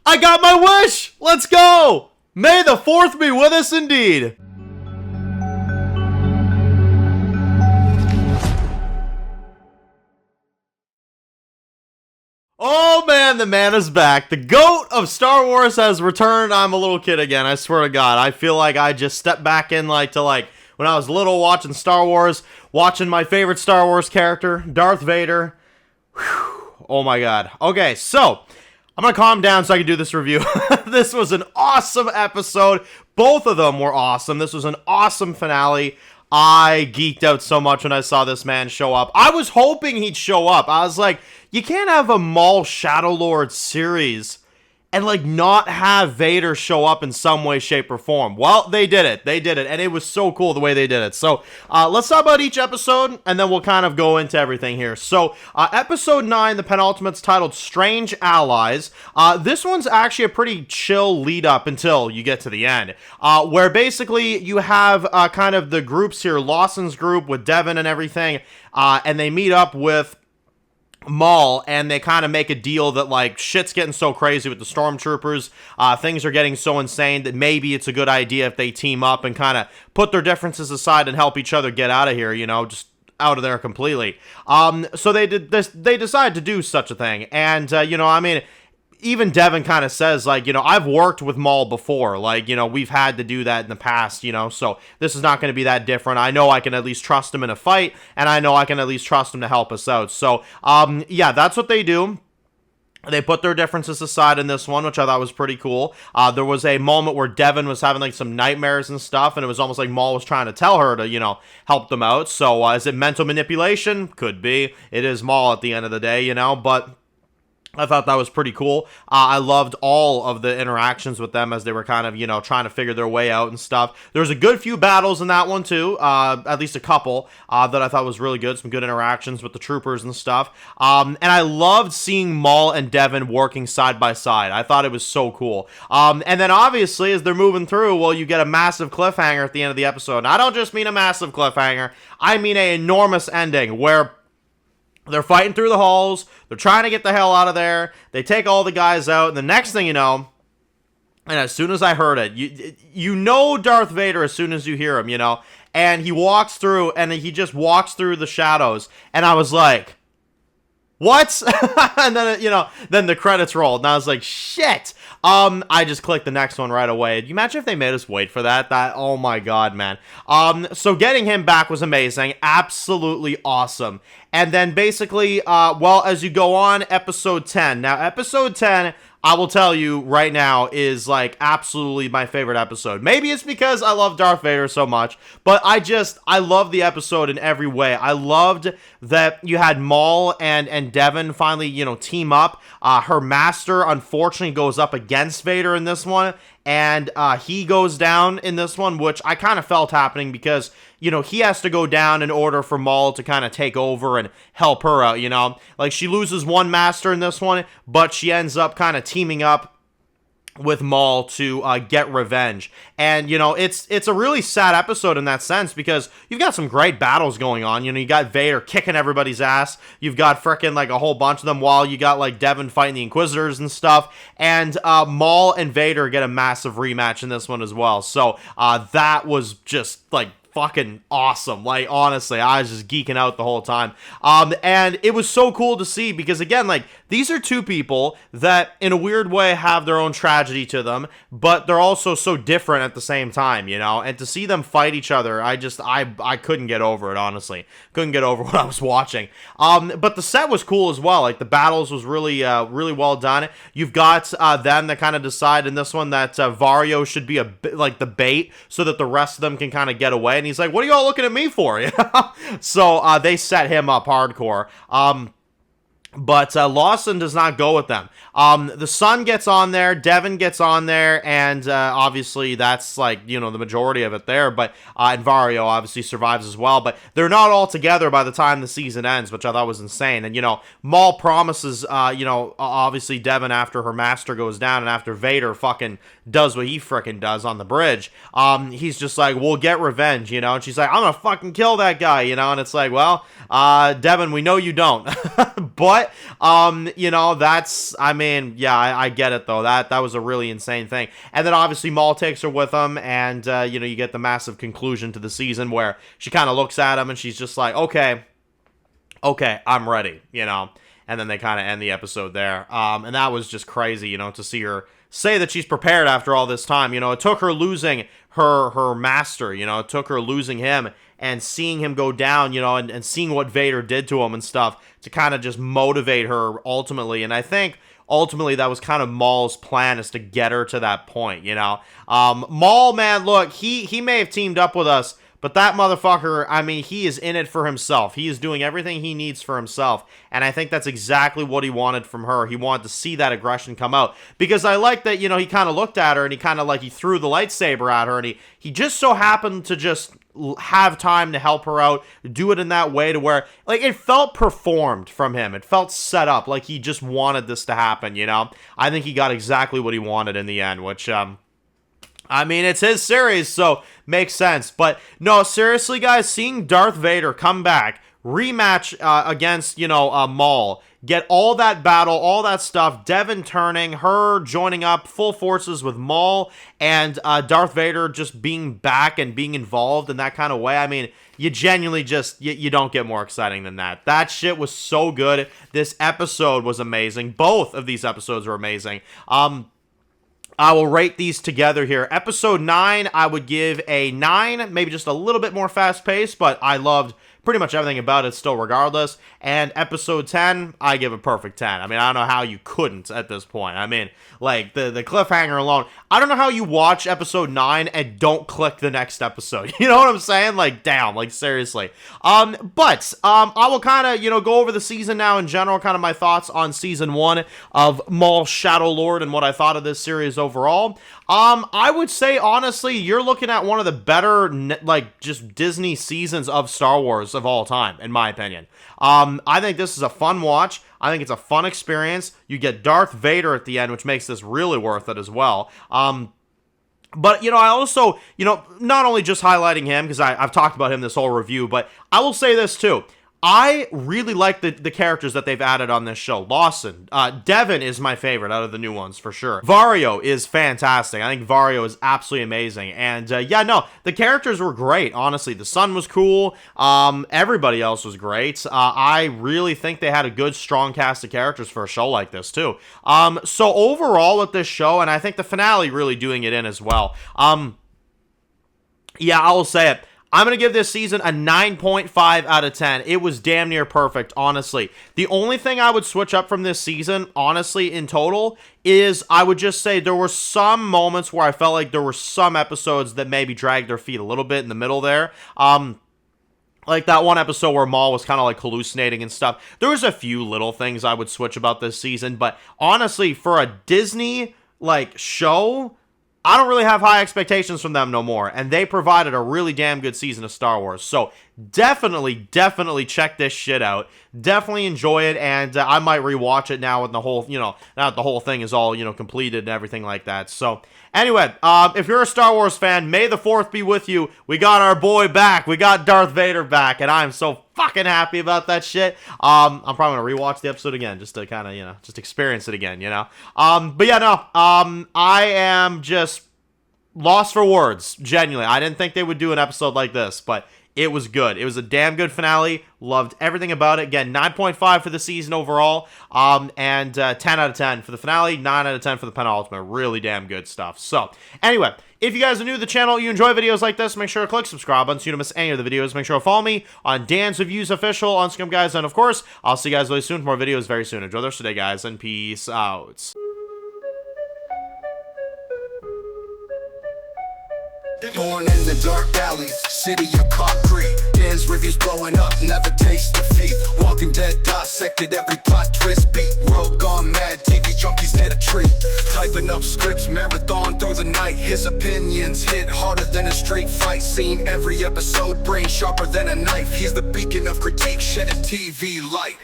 I got my wish! Let's go! May the 4th be with us indeed! Oh man, the man is back. The GOAT of Star Wars has returned. I'm a little kid again, I swear to God. I feel like I just stepped back in to when I was little watching Star Wars, watching my favorite Star Wars character, Darth Vader. Whew. Oh my God. Okay, so I'm gonna calm down so I can do this review. This was an awesome episode. Both of them were awesome. This was an awesome finale. I geeked out so much when I saw this man show up. I was hoping he'd show up. I was like, you can't have a Maul Shadow Lord series and not have Vader show up in some way, shape, or form. Well, they did it. They did it, and it was so cool the way they did it. So, let's talk about each episode, and then we'll kind of go into everything here. So, episode 9, the penultimate's titled Strange Allies. This one's actually a pretty chill lead-up until you get to the end, where basically you have kind of the groups here, Lawson's group with Devin and everything, and they meet up with Maul, and they kind of make a deal that shit's getting so crazy with the stormtroopers, things are getting so insane that maybe it's a good idea if they team up and kind of put their differences aside and help each other get out of here, just out of there completely. So they decided to do such a thing, and even Devin kind of says, I've worked with Maul before. We've had to do that in the past, so this is not going to be that different. I know I can at least trust him in a fight, and I know I can at least trust him to help us out. So, yeah, that's what they do. They put their differences aside in this one, which I thought was pretty cool. There was a moment where Devin was having some nightmares and stuff, and it was almost like Maul was trying to tell her to, help them out. So, is it mental manipulation? Could be. It is Maul at the end of the day, but I thought that was pretty cool. I loved all of the interactions with them as they were kind of, trying to figure their way out and stuff. There was a good few battles in that one, too. At least a couple that I thought was really good. Some good interactions with the troopers and stuff. And I loved seeing Maul and Devin working side by side. I thought it was so cool. And then, obviously, as they're moving through, well, you get a massive cliffhanger at the end of the episode. And I don't just mean a massive cliffhanger. I mean an enormous ending where they're fighting through the halls. They're trying to get the hell out of there. They take all the guys out. And the next thing you know, and as soon as I heard it, you know Darth Vader as soon as you hear him, And he walks through, and he just walks through the shadows. And I was like, what? And then, then the credits rolled. And I was like, shit. I just clicked the next one right away. Do you imagine if they made us wait for that? Oh my God, man. So getting him back was amazing. Absolutely awesome. And then basically, as you go on, episode 10. Now, episode 10, I will tell you right now, is absolutely my favorite episode. Maybe it's because I love Darth Vader so much, but I love the episode in every way. I loved that you had Maul and Devin finally, team up. Her master, unfortunately, goes up against Vader in this one, and he goes down in this one, which I kind of felt happening because, he has to go down in order for Maul to kind of take over and help her out, she loses one master in this one, but she ends up kind of teaming up with Maul to get revenge. And, it's a really sad episode in that sense because you've got some great battles going on. You got Vader kicking everybody's ass. You've got frickin' a whole bunch of them while you got Devin fighting the Inquisitors and stuff. And Maul and Vader get a massive rematch in this one as well. So that was just fucking awesome. Honestly, I was just geeking out the whole time. And it was so cool to see because, again, these are two people that, in a weird way, have their own tragedy to them, but they're also so different at the same time, And to see them fight each other, I couldn't get over it, honestly. Couldn't get over what I was watching. But the set was cool as well. The battles was really, really well done. You've got them that kind of decide in this one that Vario should be the bait so that the rest of them can kind of get away. And he's like, what are y'all looking at me for? So they set him up hardcore. But Lawson does not go with them. The son gets on there, Devin gets on there, and obviously that's the majority of it there. But and Vario obviously survives as well. But they're not all together by the time the season ends, which I thought was insane. And Maul promises, obviously Devin after her master goes down and after Vader fucking does what he frickin' does on the bridge. He's just like, we'll get revenge, And she's like, I'm gonna fucking kill that guy, And it's like, well, Devin, we know you don't, but But, you know, that's, I mean, yeah, I get it, though. That was a really insane thing. And then, obviously, Maul takes her with him, and, you know, you get the massive conclusion to the season where she kind of looks at him, and she's just like, okay, I'm ready, you know. And then they kind of end the episode there. And that was just crazy, you know, to see her say that she's prepared after all this time. You know, it took her losing her master, you know, it took her losing him and seeing him go down, you know, and seeing what Vader did to him and stuff to kind of just motivate her ultimately. And I think ultimately that was kind of Maul's plan, is to get her to that point, you know. Maul, man, look, he may have teamed up with us, but that motherfucker, I mean, he is in it for himself. He is doing everything he needs for himself. And I think that's exactly what he wanted from her. He wanted to see that aggression come out. Because I like that, you know, he kind of looked at her and he kind of like, he threw the lightsaber at her. And he just so happened to just have time to help her out, do it in that way to where, like, it felt performed from him. It felt set up, like he just wanted this to happen, you know? I think he got exactly what he wanted in the end, which, I mean, it's his series, so makes sense. But no, seriously, guys, seeing Darth Vader come back, rematch against, you know, Maul, get all that battle, all that stuff, Devin turning, her joining up full forces with Maul, and Darth Vader just being back and being involved in that kind of way. I mean, you genuinely just, you don't get more exciting than that. That shit was so good. This episode was amazing. Both of these episodes were amazing. I will rate these together here. Episode 9, I would give a 9, maybe just a little bit more fast-paced, but I loved pretty much everything about it still regardless. And episode 10, I give a perfect 10. I mean, I don't know how you couldn't at this point. I mean, like, the cliffhanger alone. I don't know how you watch episode 9 and don't click the next episode. You know what I'm saying? Like, damn, like, seriously. But I will kind of, you know, go over the season now in general, kind of my thoughts on season 1 of Maul Shadow Lord and what I thought of this series overall. I would say, honestly, you're looking at one of the better, like, just Disney seasons of Star Wars of all time, in my opinion. I think this is a fun watch. I think it's a fun experience. You get Darth Vader at the end, which makes this really worth it as well. But, you know, I also, you know, not only just highlighting him, because I've talked about him this whole review, but I will say this too. I really like the characters that they've added on this show. Lawson. Devin is my favorite out of the new ones, for sure. Vario is fantastic. I think Vario is absolutely amazing. And, yeah, no, the characters were great, honestly. The son was cool. Everybody else was great. I really think they had a good, strong cast of characters for a show like this, too. So, overall with this show, and I think the finale really doing it in as well. Yeah, I will say it. I'm going to give this season a 9.5 out of 10. It was damn near perfect, honestly. The only thing I would switch up from this season, honestly, in total, is I would just say there were some moments where I felt like there were some episodes that maybe dragged their feet a little bit in the middle there. Like that one episode where Maul was kind of like hallucinating and stuff. There was a few little things I would switch about this season, but honestly, for a Disney, like, show, I don't really have high expectations from them no more, and they provided a really damn good season of Star Wars. So definitely check this shit out. Definitely enjoy it, and I might rewatch it now when the whole, you know, now that the whole thing is all, you know, completed and everything like that. So anyway, if you're a Star Wars fan, may the 4th be with you. We got our boy back. We got Darth Vader back, and I'm so fucking happy about that shit. I'm probably gonna rewatch the episode again just to kind of, you know, just experience it again, you know. But yeah, no, I am just lost for words, genuinely. I didn't think they would do an episode like this, but it was good. It was a damn good finale. Loved everything about it. Again, 9.5 for the season overall, and 10 out of 10 for the finale, 9 out of 10 for the penultimate. Really damn good stuff. So, anyway, if you guys are new to the channel, you enjoy videos like this, make sure to click subscribe button so you don't miss any of the videos. Make sure to follow me on Dan's Reviews Official on Instagram, guys. And, of course, I'll see you guys really soon for more videos very soon. Enjoy the rest of the day, guys, and peace out. Born in the dark alleys, city of concrete. Dan's reviews blowing up, never taste defeat. Walking Dead dissected every plot twist beat. World gone mad, TV junkies hit a treat. Typing up scripts, marathon through the night. His opinions hit harder than a street fight scene. Every episode, brain sharper than a knife. He's the beacon of critique, shedding TV light.